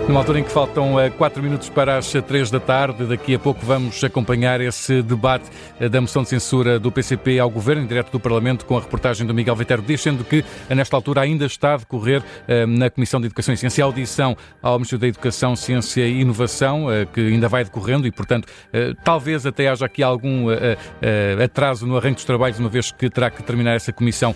Numa altura em que faltam 4 minutos para as 3 da tarde, daqui a pouco vamos acompanhar esse debate da moção de censura do PCP ao Governo, em direto do Parlamento, com a reportagem do Miguel Viterbo Dias, sendo que nesta altura ainda está a decorrer na Comissão de Educação e Ciência a audição ao Ministro da Educação, Ciência e Inovação, que ainda vai decorrendo e, portanto, talvez até haja aqui algum atraso no arranque dos trabalhos, uma vez que terá que terminar essa comissão,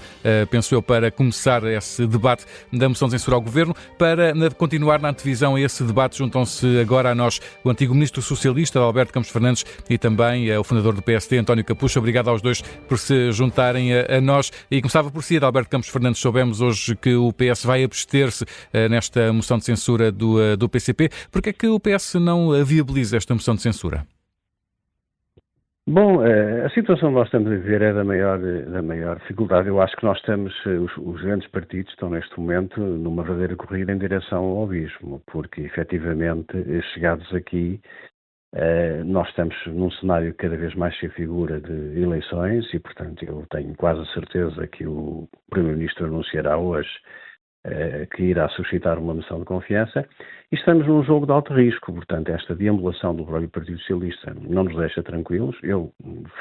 penso eu, para começar esse debate da moção de censura ao Governo. Para continuar na antevisão a esse debate, juntam-se agora a nós o antigo Ministro Socialista, Alberto Campos Fernandes, e também o fundador do PSD, António Capucho. Obrigado aos dois por se juntarem a nós. E começava por si, Alberto Campos Fernandes. Soubemos hoje que o PS vai abster-se nesta moção de censura do PCP. Porquê é que o PS não viabiliza esta moção de censura? Bom, a situação que nós estamos a viver é da maior dificuldade. Eu acho que nós estamos, os grandes partidos estão neste momento numa verdadeira corrida em direção ao abismo, porque efetivamente, chegados aqui, nós estamos num cenário que cada vez mais se figura de eleições e, portanto, eu tenho quase a certeza que o Primeiro-Ministro anunciará hoje que irá suscitar uma moção de confiança, e estamos num jogo de alto risco. Portanto, esta deambulação do próprio Partido Socialista não nos deixa tranquilos. Eu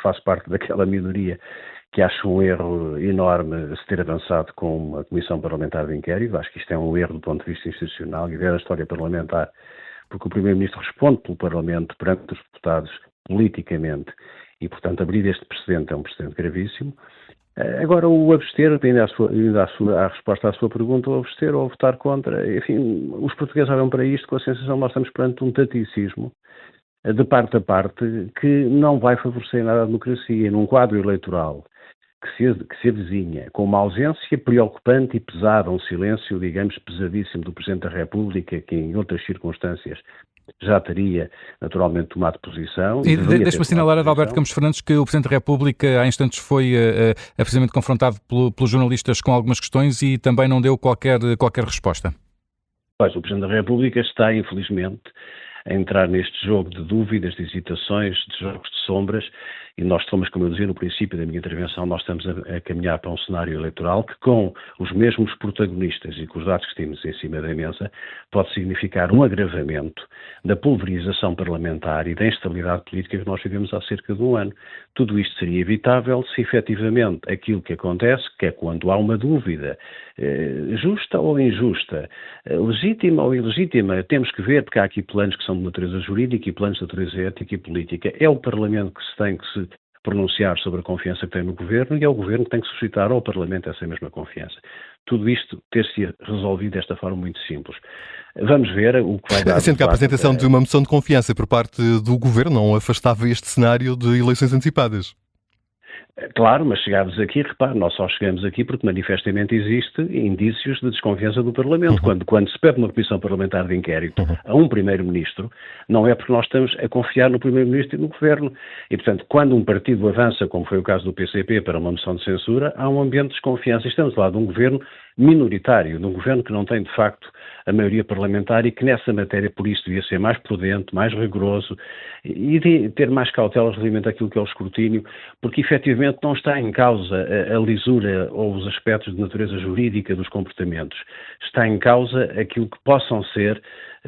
faço parte daquela minoria que acho um erro enorme se ter avançado com uma comissão parlamentar de inquérito. Acho que isto é um erro do ponto de vista institucional e ver a história parlamentar, porque o Primeiro-Ministro responde pelo Parlamento perante os deputados politicamente e, portanto, abrir este precedente é um precedente gravíssimo. Agora, o abster, ainda a resposta à sua pergunta, o abster ou votar contra, enfim, os portugueses olham para isto com a sensação que nós estamos perante um taticismo de parte a parte que não vai favorecer nada a democracia. Num quadro eleitoral que se avizinha com uma ausência preocupante e pesada, um silêncio, digamos, pesadíssimo do Presidente da República, que em outras circunstâncias já teria naturalmente tomado posição. E deixe-me assinalar, Alberto Campos Fernandes, que o Presidente da República há instantes foi precisamente confrontado pelos jornalistas com algumas questões e também não deu qualquer resposta. Pois, o Presidente da República está, infelizmente, a entrar neste jogo de dúvidas, de hesitações, de jogos de sombras, e nós estamos, como eu dizia no princípio da minha intervenção, nós estamos a caminhar para um cenário eleitoral que, com os mesmos protagonistas e com os dados que temos em cima da mesa, pode significar um agravamento da pulverização parlamentar e da instabilidade política que nós vivemos há cerca de um ano. Tudo isto seria evitável se efetivamente aquilo que acontece, que é quando há uma dúvida justa ou injusta, legítima ou ilegítima, temos que ver, porque há aqui planos que são de natureza jurídica e planos de natureza ética e política. É o Parlamento que se tem que se pronunciar sobre a confiança que tem no Governo e é o Governo que tem que suscitar ao Parlamento essa mesma confiança. Tudo isto ter-se resolvido desta forma muito simples. Vamos ver o que vai dar. Sendo que a apresentação de uma moção de confiança por parte do Governo não afastava este cenário de eleições antecipadas. Claro, mas chegados aqui, repare, nós só chegamos aqui porque manifestamente existe indícios de desconfiança do Parlamento. Quando se pede uma comissão parlamentar de inquérito a um Primeiro-Ministro, não é porque nós estamos a confiar no Primeiro-Ministro e no Governo. E, portanto, quando um partido avança, como foi o caso do PCP, para uma moção de censura, há um ambiente de desconfiança. Estamos lá de um Governo minoritário, de um Governo que não tem, de facto, a maioria parlamentar e que nessa matéria, por isso, devia ser mais prudente, mais rigoroso e de ter mais cautela relativamente àquilo que é o escrutínio, porque, efetivamente, não está em causa a lisura ou os aspectos de natureza jurídica dos comportamentos. Está em causa aquilo que possam ser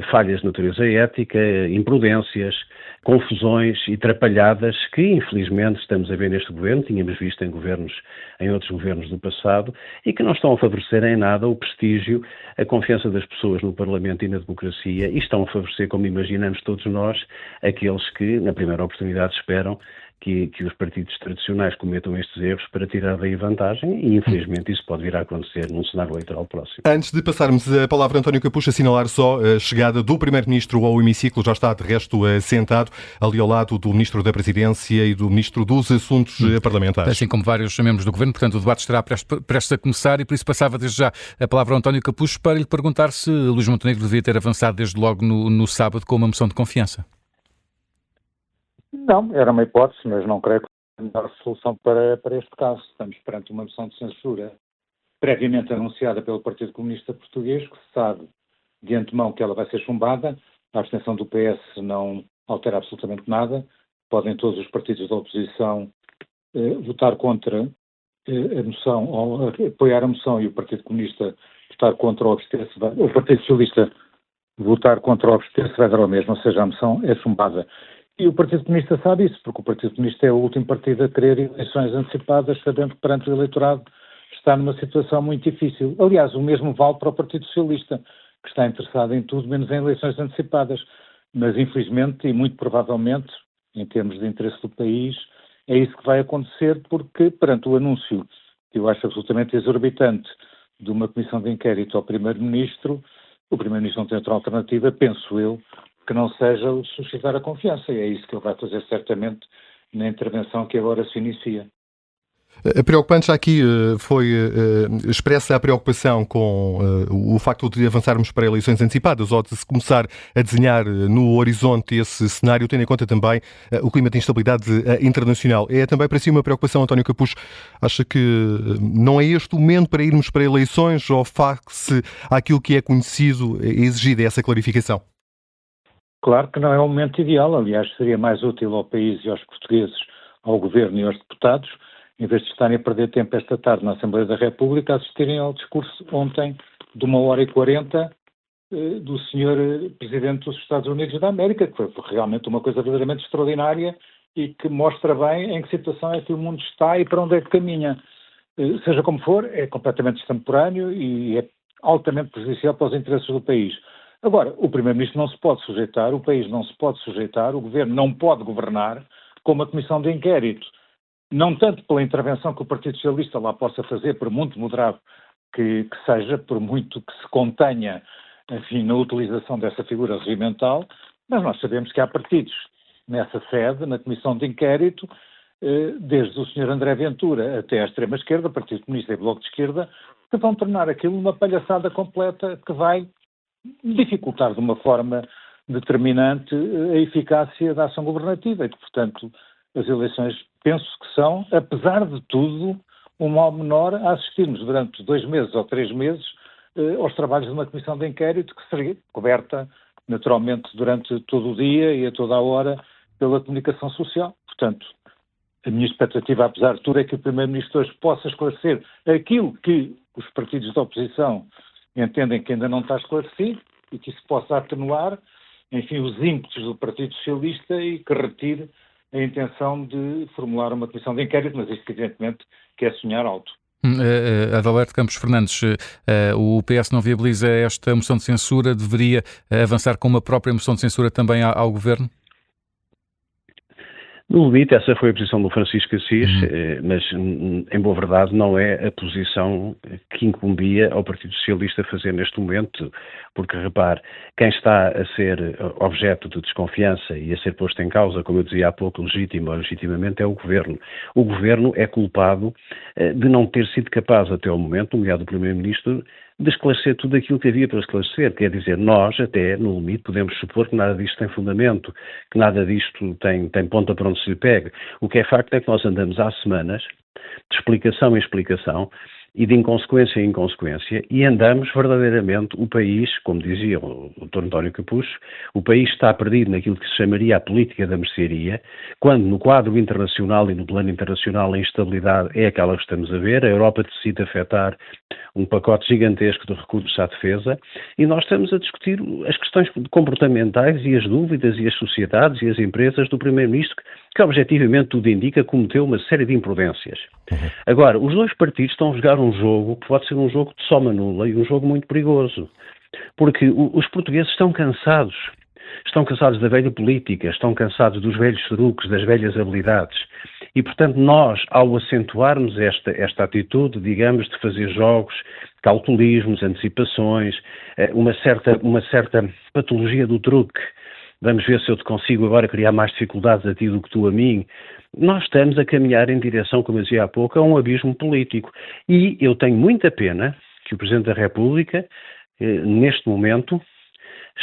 falhas de natureza ética, imprudências, confusões e trapalhadas que, infelizmente, estamos a ver neste governo, tínhamos visto em outros governos do passado, e que não estão a favorecer em nada o prestígio, a confiança das pessoas no Parlamento e na democracia, e estão a favorecer, como imaginamos todos nós, aqueles que, na primeira oportunidade, esperam que os partidos tradicionais cometam estes erros para tirar daí vantagem e, infelizmente, isso pode vir a acontecer num cenário eleitoral próximo. Antes de passarmos a palavra a António Capucho, assinalar só a chegada do Primeiro-Ministro ao hemiciclo, já está de resto sentado ali ao lado do Ministro da Presidência e do Ministro dos Assuntos Parlamentares. Assim como vários membros do Governo, portanto o debate estará prestes a começar e por isso passava desde já a palavra ao António Capucho para lhe perguntar se Luís Montenegro devia ter avançado desde logo no sábado com uma moção de confiança. Não, era uma hipótese, mas não creio que seja a melhor solução para este caso. Estamos perante uma moção de censura previamente anunciada pelo Partido Comunista Português, que se sabe de antemão que ela vai ser chumbada. A abstenção do PS não altera absolutamente nada. Podem todos os partidos da oposição votar contra a moção, ou apoiar a moção, e o Partido Comunista votar contra ou abster-se. O Partido Socialista votar contra o abster-se vai dar ao mesmo, ou seja, a moção é chumbada. E o Partido Comunista sabe isso, porque o Partido Comunista é o último partido a querer eleições antecipadas, sabendo que perante o eleitorado está numa situação muito difícil. Aliás, o mesmo vale para o Partido Socialista, que está interessado em tudo menos em eleições antecipadas. Mas, infelizmente, e muito provavelmente, em termos de interesse do país, é isso que vai acontecer, porque perante o anúncio, que eu acho absolutamente exorbitante, de uma comissão de inquérito ao Primeiro-Ministro, o Primeiro-Ministro não tem outra alternativa, penso eu, que não seja o de suscitar a confiança. E é isso que ele vai fazer certamente na intervenção que agora se inicia. Preocupante, já aqui foi expressa a preocupação com o facto de avançarmos para eleições antecipadas ou de se começar a desenhar no horizonte esse cenário, tendo em conta também o clima de instabilidade internacional. É também para si uma preocupação, António Capucho? Acha que não é este o momento para irmos para eleições ou face àquilo que é conhecido é exigida essa clarificação? Claro que não é o momento ideal, aliás, seria mais útil ao país e aos portugueses, ao Governo e aos deputados, em vez de estarem a perder tempo esta tarde na Assembleia da República, assistirem ao discurso ontem de 1h40 do Sr. Presidente dos Estados Unidos da América, que foi realmente uma coisa verdadeiramente extraordinária e que mostra bem em que situação é que o mundo está e para onde é que caminha. Seja como for, é completamente extemporâneo e é altamente prejudicial para os interesses do país. Agora, o Primeiro-Ministro não se pode sujeitar, o país não se pode sujeitar, o Governo não pode governar com uma comissão de inquérito. Não tanto pela intervenção que o Partido Socialista lá possa fazer, por muito moderado que seja, por muito que se contenha, enfim, na utilização dessa figura regimental, mas nós sabemos que há partidos nessa sede, na Comissão de Inquérito, desde o Sr. André Ventura até à extrema-esquerda, Partido Comunista e Bloco de Esquerda, que vão tornar aquilo uma palhaçada completa que vai dificultar de uma forma determinante a eficácia da ação governativa e que, portanto, as eleições penso que são, apesar de tudo, um mal menor a assistirmos durante 2 meses ou 3 meses aos trabalhos de uma comissão de inquérito que seria coberta naturalmente durante todo o dia e a toda a hora pela comunicação social. Portanto, a minha expectativa, apesar de tudo, é que o Primeiro-Ministro hoje possa esclarecer aquilo que os partidos da oposição entendem que ainda não está esclarecido e que isso possa atenuar, enfim, os ímpetos do Partido Socialista e que retire a intenção de formular uma comissão de inquérito, mas isto evidentemente que é sonhar alto. Adalberto Campos Fernandes, o PS não viabiliza esta moção de censura, deveria avançar com uma própria moção de censura também ao Governo? No limite, essa foi a posição do Francisco Assis, mas, em boa verdade, não é a posição que incumbia ao Partido Socialista fazer neste momento, porque, repare, quem está a ser objeto de desconfiança e a ser posto em causa, como eu dizia há pouco, legítimo ou legitimamente, é o Governo. O Governo é culpado de não ter sido capaz, até ao momento, nomeado o Primeiro-Ministro, de esclarecer tudo aquilo que havia para esclarecer. Quer dizer, nós, até no limite, podemos supor que nada disto tem fundamento, que nada disto tem ponta para onde se lhe pegue. O que é facto é que nós andamos há semanas, de explicação em explicação, e de inconsequência em inconsequência, e andamos verdadeiramente, o país, como dizia o Dr. António Capucho, o país está perdido naquilo que se chamaria a política da mercearia, quando no quadro internacional e no plano internacional a instabilidade é aquela que estamos a ver, a Europa decide afetar um pacote gigantesco de recursos à defesa, e nós estamos a discutir as questões comportamentais e as dúvidas e as sociedades e as empresas do Primeiro-Ministro, que objetivamente tudo indica cometeu uma série de imprudências. Agora, os dois partidos estão a jogar um jogo que pode ser um jogo de soma nula e um jogo muito perigoso, porque os portugueses estão cansados da velha política, estão cansados dos velhos truques, das velhas habilidades. E, portanto, nós, ao acentuarmos esta atitude, digamos, de fazer jogos, calculismos, antecipações, uma certa patologia do truque, vamos ver se eu te consigo agora criar mais dificuldades a ti do que tu a mim, nós estamos a caminhar em direção, como eu dizia há pouco, a um abismo político. E eu tenho muita pena que o Presidente da República, neste momento,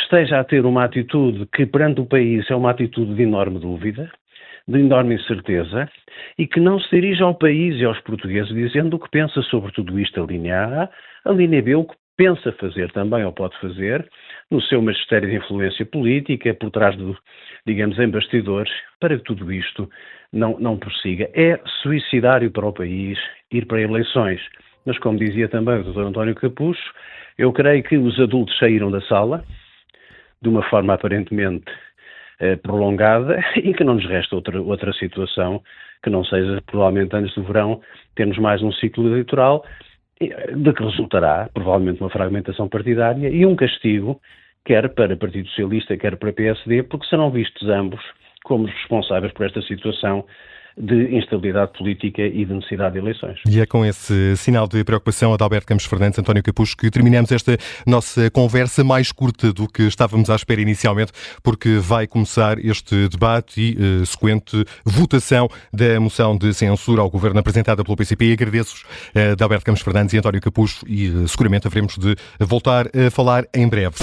esteja a ter uma atitude que perante o país é uma atitude de enorme dúvida, de enorme incerteza, e que não se dirige ao país e aos portugueses dizendo o que pensa sobre tudo isto, a linha A, a linha B, o que pensa fazer também ou pode fazer no seu magistério de influência política, por trás de, digamos, em bastidores, para que tudo isto não prossiga. É suicidário para o país ir para eleições. Mas, como dizia também o Dr. António Capucho, eu creio que os adultos saíram da sala, de uma forma aparentemente prolongada e que não nos resta outra situação que não seja, provavelmente antes do verão, termos mais um ciclo eleitoral de que resultará, provavelmente, uma fragmentação partidária e um castigo, quer para o Partido Socialista, quer para o PSD, porque serão vistos ambos como responsáveis por esta situação de instabilidade política e de necessidade de eleições. E é com esse sinal de preocupação, Adalberto Campos Fernandes, António Capucho, que terminamos esta nossa conversa mais curta do que estávamos à espera inicialmente, porque vai começar este debate e sequente votação da moção de censura ao Governo apresentada pelo PCP. E agradeço-vos, Adalberto Campos Fernandes e António Capucho, e seguramente haveremos de voltar a falar em breve.